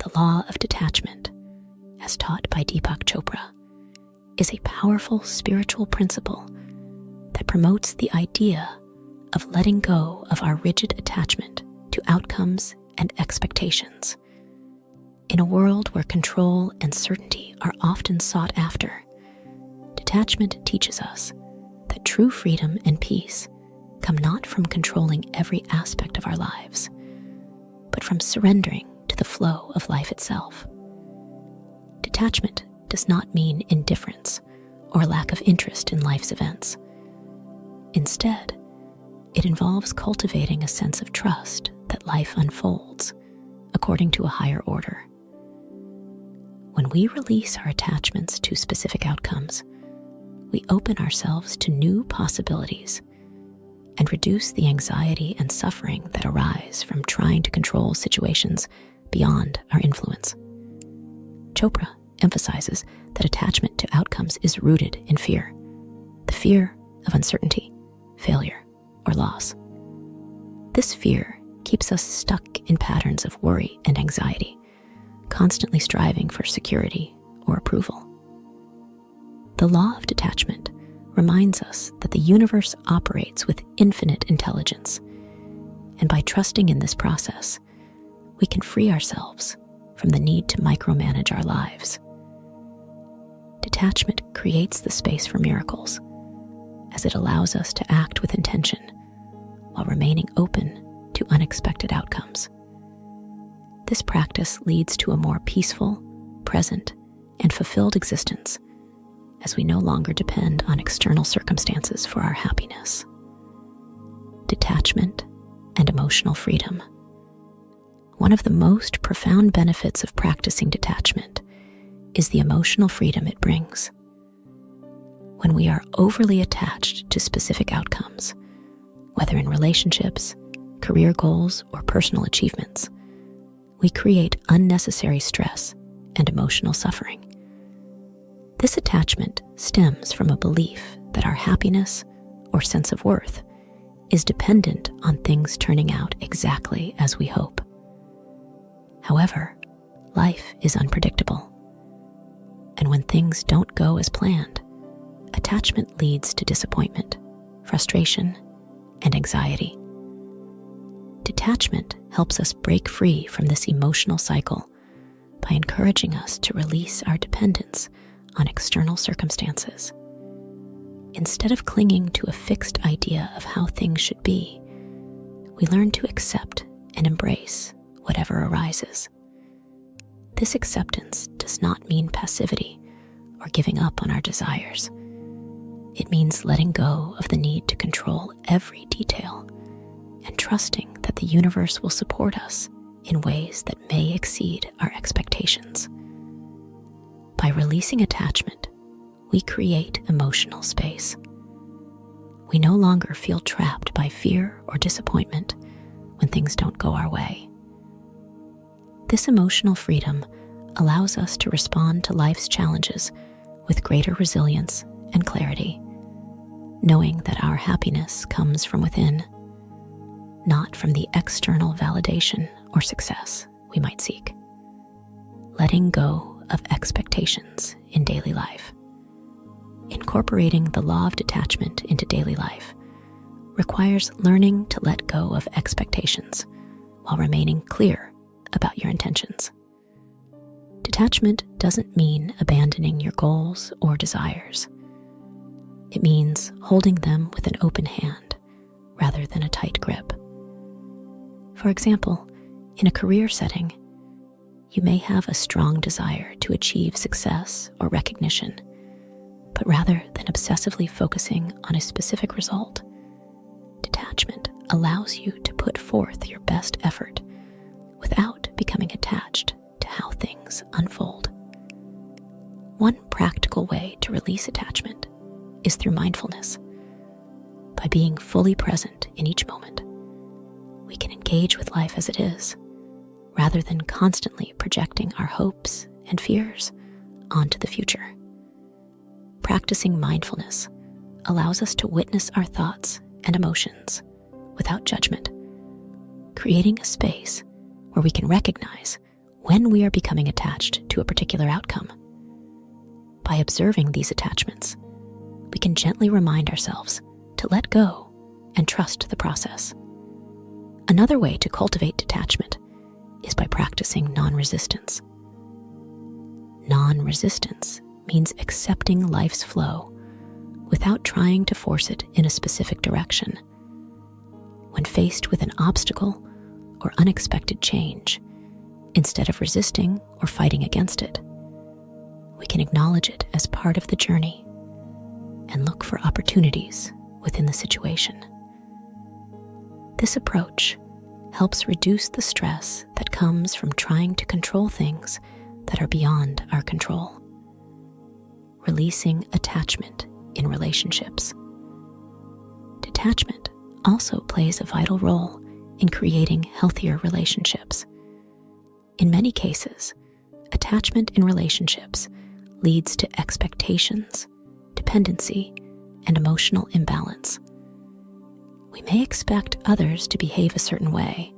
The Law of Detachment, as taught by Deepak Chopra, is a powerful spiritual principle that promotes the idea of letting go of our rigid attachment to outcomes and expectations. In a world where control and certainty are often sought after, detachment teaches us that true freedom and peace come not from controlling every aspect of our lives, but from surrendering to the flow of life itself. Detachment does not mean indifference or lack of interest in life's events. Instead, it involves cultivating a sense of trust that life unfolds according to a higher order. When we release our attachments to specific outcomes, we open ourselves to new possibilities and reduce the anxiety and suffering that arise from trying to control situations beyond our influence. Chopra emphasizes that attachment to outcomes is rooted in fear, the fear of uncertainty, failure, or loss. This fear keeps us stuck in patterns of worry and anxiety, constantly striving for security or approval. The law of detachment reminds us that the universe operates with infinite intelligence, and by trusting in this process, we can free ourselves from the need to micromanage our lives. Detachment creates the space for miracles, as it allows us to act with intention while remaining open to unexpected outcomes. This practice leads to a more peaceful, present, and fulfilled existence, as we no longer depend on external circumstances for our happiness. Detachment and emotional freedom. One of the most profound benefits of practicing detachment is the emotional freedom it brings. When we are overly attached to specific outcomes, whether in relationships, career goals, or personal achievements, we create unnecessary stress and emotional suffering. This attachment stems from a belief that our happiness or sense of worth is dependent on things turning out exactly as we hope. However, life is unpredictable, and when things don't go as planned, attachment leads to disappointment, frustration, and anxiety. Detachment helps us break free from this emotional cycle by encouraging us to release our dependence on external circumstances. Instead of clinging to a fixed idea of how things should be, we learn to accept and embrace whatever arises. This acceptance does not mean passivity or giving up on our desires. It means letting go of the need to control every detail and trusting that the universe will support us in ways that may exceed our expectations. By releasing attachment, we create emotional space. We no longer feel trapped by fear or disappointment when things don't go our way. This emotional freedom allows us to respond to life's challenges with greater resilience and clarity, knowing that our happiness comes from within, not from the external validation or success we might seek. Letting go of expectations in daily life. Incorporating the law of detachment into daily life requires learning to let go of expectations while remaining clear about your intentions. Detachment doesn't mean abandoning your goals or desires. It means holding them with an open hand rather than a tight grip. For example, in a career setting, you may have a strong desire to achieve success or recognition, but rather than obsessively focusing on a specific result, detachment allows you to put forth your best effort without becoming attached to how things unfold. One practical way to release attachment is through mindfulness. By being fully present in each moment, we can engage with life as it is, rather than constantly projecting our hopes and fears onto the future. Practicing mindfulness allows us to witness our thoughts and emotions without judgment, creating a space where we can recognize when we are becoming attached to a particular outcome. By observing these attachments, we can gently remind ourselves to let go and trust the process. Another way to cultivate detachment is by practicing non-resistance. Non-resistance means accepting life's flow without trying to force it in a specific direction. When faced with an obstacle or unexpected change, instead of resisting or fighting against it, we can acknowledge it as part of the journey and look for opportunities within the situation. This approach helps reduce the stress that comes from trying to control things that are beyond our control. Releasing attachment in relationships. Detachment also plays a vital role in creating healthier relationships. In many cases, attachment in relationships leads to expectations, dependency, and emotional imbalance. We may expect others to behave a certain way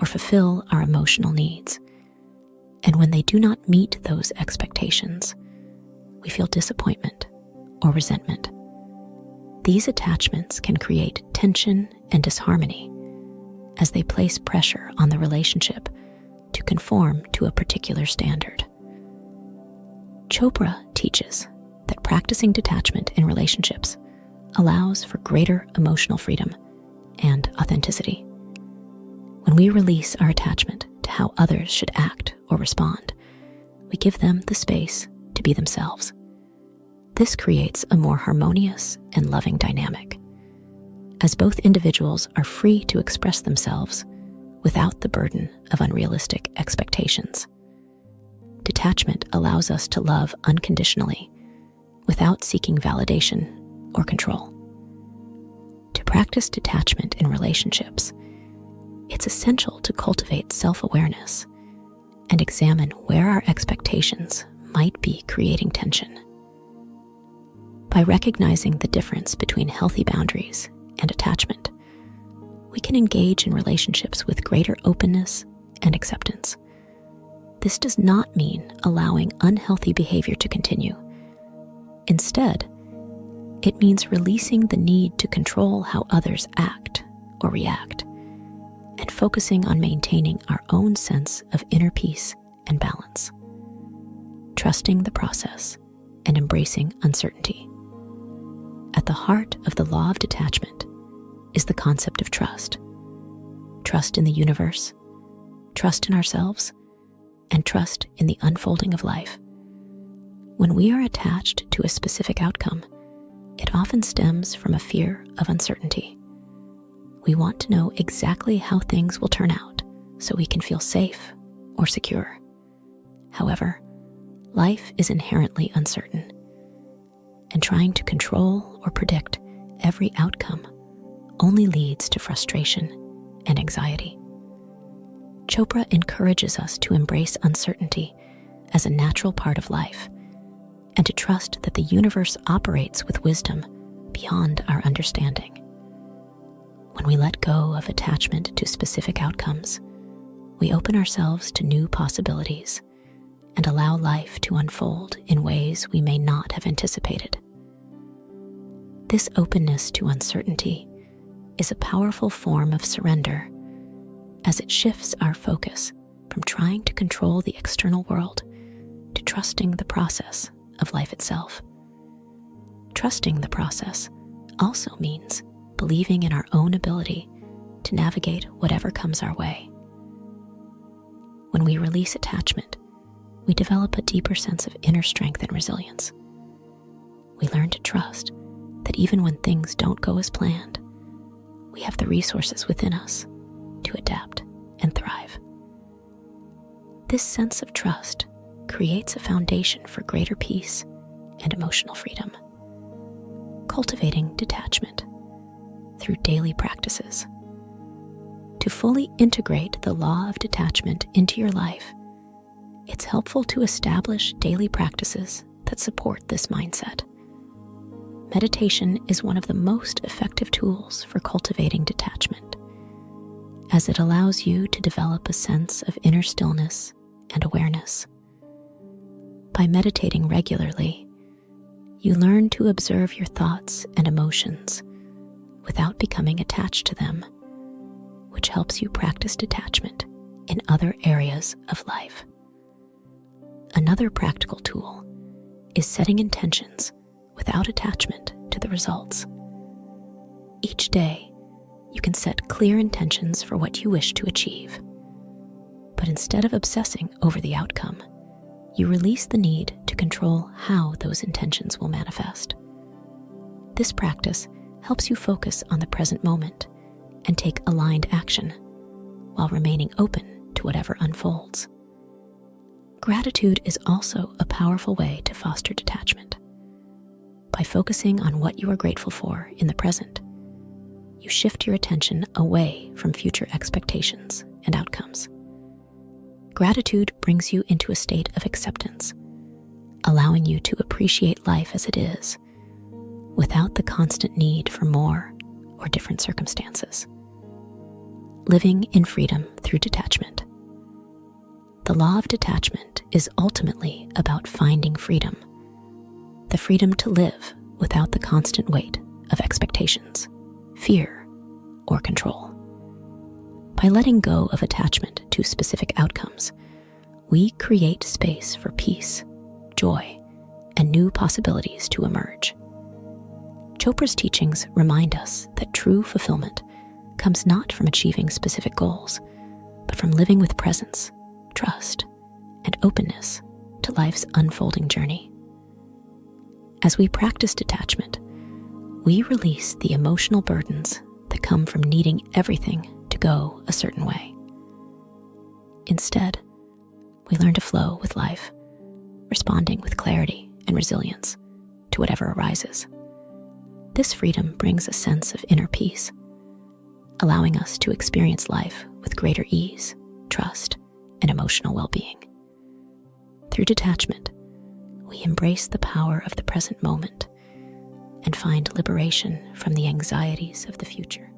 or fulfill our emotional needs. And when they do not meet those expectations, we feel disappointment or resentment. These attachments can create tension and disharmony as they place pressure on the relationship to conform to a particular standard. Chopra teaches that practicing detachment in relationships allows for greater emotional freedom and authenticity. When we release our attachment to how others should act or respond, we give them the space to be themselves. This creates a more harmonious and loving dynamic, as both individuals are free to express themselves without the burden of unrealistic expectations. Detachment allows us to love unconditionally without seeking validation or control. To practice detachment in relationships, it's essential to cultivate self-awareness and examine where our expectations might be creating tension. By recognizing the difference between healthy boundaries and attachment, we can engage in relationships with greater openness and acceptance. This does not mean allowing unhealthy behavior to continue. Instead, it means releasing the need to control how others act or react, and focusing on maintaining our own sense of inner peace and balance. Trusting the process and embracing uncertainty. At the heart of the law of detachment is the concept of trust. Trust in the universe, trust in ourselves, and trust in the unfolding of life. When we are attached to a specific outcome, it often stems from a fear of uncertainty. We want to know exactly how things will turn out so we can feel safe or secure. However, life is inherently uncertain, and trying to control or predict every outcome only leads to frustration and anxiety. Chopra encourages us to embrace uncertainty as a natural part of life and to trust that the universe operates with wisdom beyond our understanding. When we let go of attachment to specific outcomes, we open ourselves to new possibilities and allow life to unfold in ways we may not have anticipated. This openness to uncertainty is a powerful form of surrender, as it shifts our focus from trying to control the external world to trusting the process of life itself. Trusting the process also means believing in our own ability to navigate whatever comes our way. When we release attachment, we develop a deeper sense of inner strength and resilience. We learn to trust that even when things don't go as planned, we have the resources within us to adapt and thrive. This sense of trust creates a foundation for greater peace and emotional freedom. Cultivating detachment through daily practices. To fully integrate the law of detachment into your life, it's helpful to establish daily practices that support this mindset. Meditation is one of the most effective tools for cultivating detachment, as it allows you to develop a sense of inner stillness and awareness. By meditating regularly, you learn to observe your thoughts and emotions without becoming attached to them, which helps you practice detachment in other areas of life. Another practical tool is setting intentions without attachment to the results. Each day, you can set clear intentions for what you wish to achieve. But instead of obsessing over the outcome, you release the need to control how those intentions will manifest. This practice helps you focus on the present moment and take aligned action while remaining open to whatever unfolds. Gratitude is also a powerful way to foster detachment. By focusing on what you are grateful for in the present, you shift your attention away from future expectations and outcomes. Gratitude brings you into a state of acceptance, allowing you to appreciate life as it is, without the constant need for more or different circumstances. Living in freedom through detachment. The law of detachment is ultimately about finding freedom, the freedom to live without the constant weight of expectations, fear, or control. By letting go of attachment to specific outcomes, we create space for peace, joy, and new possibilities to emerge. Chopra's teachings remind us that true fulfillment comes not from achieving specific goals, but from living with presence, trust, and openness to life's unfolding journey. As we practice detachment, we release the emotional burdens that come from needing everything to go a certain way. Instead, we learn to flow with life, responding with clarity and resilience to whatever arises. This freedom brings a sense of inner peace, allowing us to experience life with greater ease, trust, and emotional well-being. Through detachment, we embrace the power of the present moment and find liberation from the anxieties of the future.